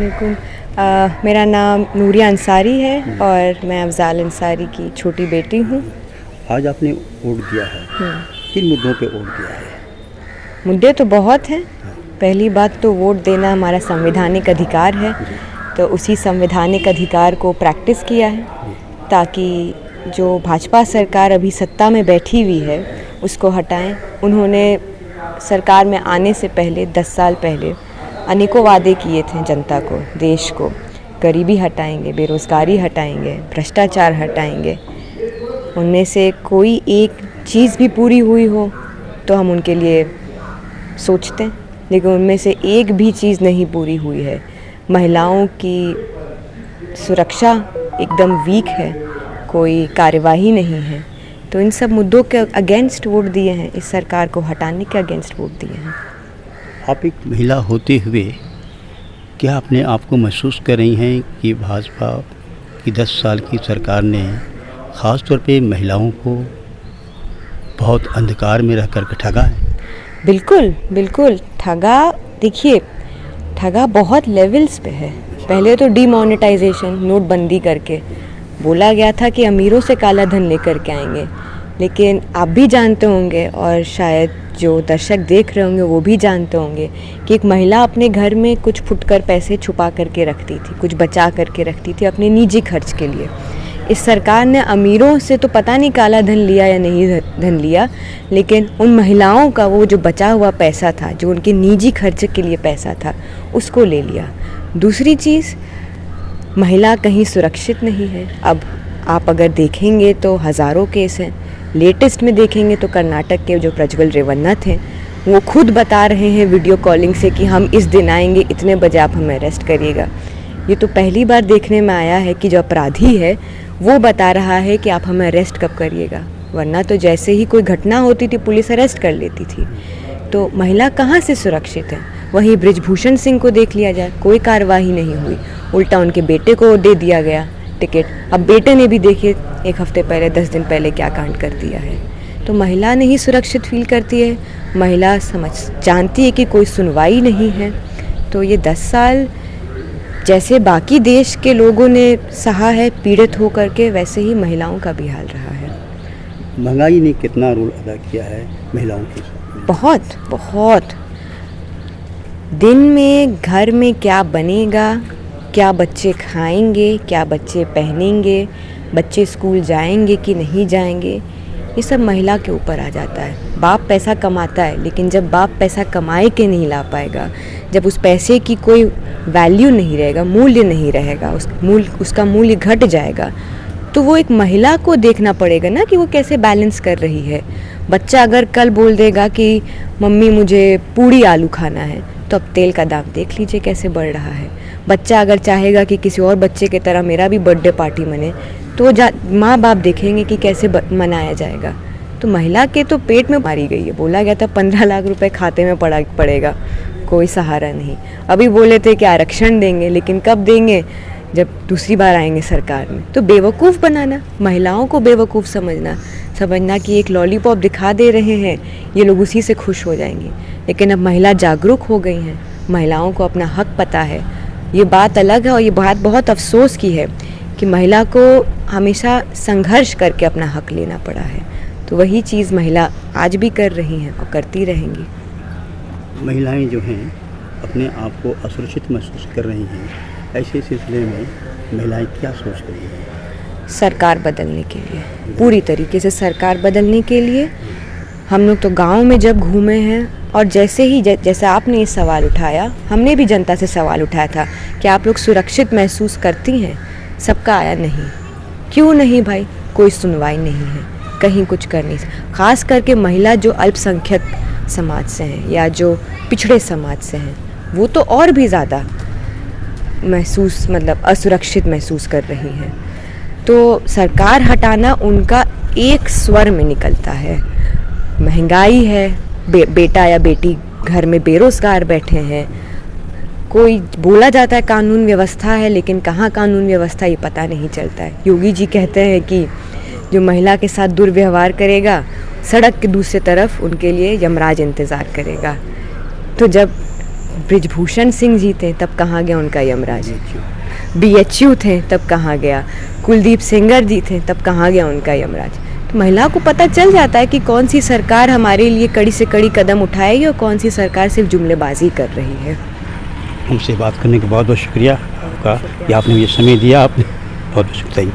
अस्सलामुअलैकुम। मेरा नाम नूरिया अंसारी है और मैं अफजाल अंसारी की छोटी बेटी हूँ। आज आपने वोट दिया है, किन मुद्दों पे वोट दिया है? मुद्दे तो बहुत हैं। पहली बात तो वोट देना हमारा संवैधानिक अधिकार है, तो उसी संवैधानिक अधिकार को प्रैक्टिस किया है ताकि जो भाजपा सरकार अभी सत्ता में बैठी हुई है उसको हटाएं। उन्होंने सरकार में आने से पहले 10 साल पहले अनेकों वादे किए थे जनता को, देश को। गरीबी हटाएंगे, बेरोज़गारी हटाएंगे, भ्रष्टाचार हटाएंगे। उनमें से कोई एक चीज़ भी पूरी हुई हो तो हम उनके लिए सोचते हैं, लेकिन उनमें से एक भी चीज़ नहीं पूरी हुई है। महिलाओं की सुरक्षा एकदम वीक है, कोई कार्यवाही नहीं है। तो इन सब मुद्दों के अगेंस्ट वोट दिए हैं, इस सरकार को हटाने के अगेंस्ट वोट दिए हैं। आप एक महिला होते हुए क्या अपने आप को महसूस कर रही हैं कि भाजपा की 10 साल की सरकार ने ख़ास तौर पे महिलाओं को बहुत अंधकार में रह कर के ठगा है? बिल्कुल बिल्कुल ठगा। देखिए, ठगा बहुत लेवल्स पे है। पहले तो डीमोनेटाइजेशन, नोटबंदी करके बोला गया था कि अमीरों से काला धन लेकर के आएंगे, लेकिन आप भी जानते होंगे और शायद जो दर्शक देख रहे होंगे वो भी जानते होंगे कि एक महिला अपने घर में कुछ फुटकर पैसे छुपा करके रखती थी, कुछ बचा करके रखती थी अपने निजी खर्च के लिए। इस सरकार ने अमीरों से तो पता नहीं काला धन लिया या नहीं धन लिया, लेकिन उन महिलाओं का वो जो बचा हुआ पैसा था, जो उनके निजी खर्च के लिए पैसा था, उसको ले लिया। दूसरी चीज़, महिला कहीं सुरक्षित नहीं है। अब आप अगर देखेंगे तो हज़ारों केस हैं। लेटेस्ट में देखेंगे तो कर्नाटक के जो प्रज्वल रेवन्ना थे, वो खुद बता रहे हैं वीडियो कॉलिंग से कि हम इस दिन आएंगे, इतने बजे आप हमें अरेस्ट करिएगा। ये तो पहली बार देखने में आया है कि जो अपराधी है वो बता रहा है कि आप हमें अरेस्ट कब करिएगा, वरना तो जैसे ही कोई घटना होती थी पुलिस अरेस्ट कर लेती थी। तो महिला कहाँ से सुरक्षित है? वहीं बृजभूषण सिंह को देख लिया जाए, कोई कार्रवाई नहीं हुई, उल्टा उनके बेटे को दे दिया गया टिकट। अब बेटे ने भी देखिए 1 हफ्ते पहले, 10 दिन पहले क्या कांड कर दिया है। तो महिला नहीं सुरक्षित फील करती है, महिला जानती है कि कोई सुनवाई नहीं है। तो ये 10 साल जैसे बाकी देश के लोगों ने सहा है पीड़ित होकर के, वैसे ही महिलाओं का भी हाल रहा है। महंगाई ने कितना रोल अदा किया है महिलाओं के साथ? बहुत बहुत। दिन में घर में क्या बनेगा, क्या बच्चे खाएंगे, क्या बच्चे पहनेंगे, बच्चे स्कूल जाएंगे कि नहीं जाएंगे, ये सब महिला के ऊपर आ जाता है। बाप पैसा कमाता है, लेकिन जब बाप पैसा कमाए के नहीं ला पाएगा, जब उस पैसे की कोई वैल्यू नहीं रहेगा, मूल्य नहीं रहेगा, उसका मूल्य घट जाएगा, तो वो एक महिला को देखना पड़ेगा ना कि वो कैसे बैलेंस कर रही है। बच्चा अगर कल बोल देगा कि मम्मी मुझे पूड़ी आलू खाना है, तो अब तेल का दाम देख लीजिए कैसे बढ़ रहा है। बच्चा अगर चाहेगा कि किसी और बच्चे की तरह मेरा भी बर्थडे पार्टी मने, तो माँ बाप देखेंगे कि कैसे मनाया जाएगा। तो महिला के तो पेट में मारी गई है। बोला गया था 15 लाख रुपए खाते में पड़ेगा, कोई सहारा नहीं। अभी बोले थे कि आरक्षण देंगे, लेकिन कब देंगे? जब दूसरी बार आएंगे सरकार में। तो बेवकूफ़ बनाना, महिलाओं को बेवकूफ़ समझना कि एक लॉलीपॉप दिखा दे रहे हैं, ये लोग उसी से खुश हो जाएंगे। लेकिन अब महिला जागरूक हो गई हैं, महिलाओं को अपना हक पता है। ये बात अलग है और ये बात बहुत अफसोस की है कि महिला को हमेशा संघर्ष करके अपना हक लेना पड़ा है। तो वही चीज़ महिला आज भी कर रही हैं और करती रहेंगी। महिलाएं जो हैं अपने आप को असुरक्षित महसूस कर रही हैं, ऐसे सिलसिले में महिलाएं क्या सोच रही हैं? सरकार बदलने के लिए, पूरी तरीके से सरकार बदलने के लिए। हम लोग तो गांव में जब घूमे हैं और जैसे आपने ये सवाल उठाया, हमने भी जनता से सवाल उठाया था कि आप लोग सुरक्षित महसूस करती हैं? सबका आया नहीं। क्यों नहीं भाई? कोई सुनवाई नहीं है, कहीं कुछ कर नहीं। ख़ास करके महिला जो अल्पसंख्यक समाज से हैं या जो पिछड़े समाज से हैं, वो तो और भी ज़्यादा असुरक्षित महसूस कर रही हैं। तो सरकार हटाना उनका एक स्वर में निकलता है। महंगाई है, बेटा या बेटी घर में बेरोज़गार बैठे हैं, कोई बोला जाता है कानून व्यवस्था है, लेकिन कहाँ कानून व्यवस्था ये पता नहीं चलता है। योगी जी कहते हैं कि जो महिला के साथ दुर्व्यवहार करेगा, सड़क के दूसरी तरफ उनके लिए यमराज इंतज़ार करेगा। तो जब ब्रिजभूषण सिंह जी थे, तब कहाँ गया उनका यमराज। BHU थे, तब कहाँ गया। कुलदीप सेंगर जी थे, तब कहाँ गया उनका यमराज। तो महिला को पता चल जाता है कि कौन सी सरकार हमारे लिए कड़ी से कड़ी कदम उठाएगी और कौन सी सरकार सिर्फ जुमलेबाजी कर रही है। हमसे बात करने का बहुत बहुत शुक्रिया आपका, कि आपने ये समय दिया। आपने बहुत बहुत शुक्रिया।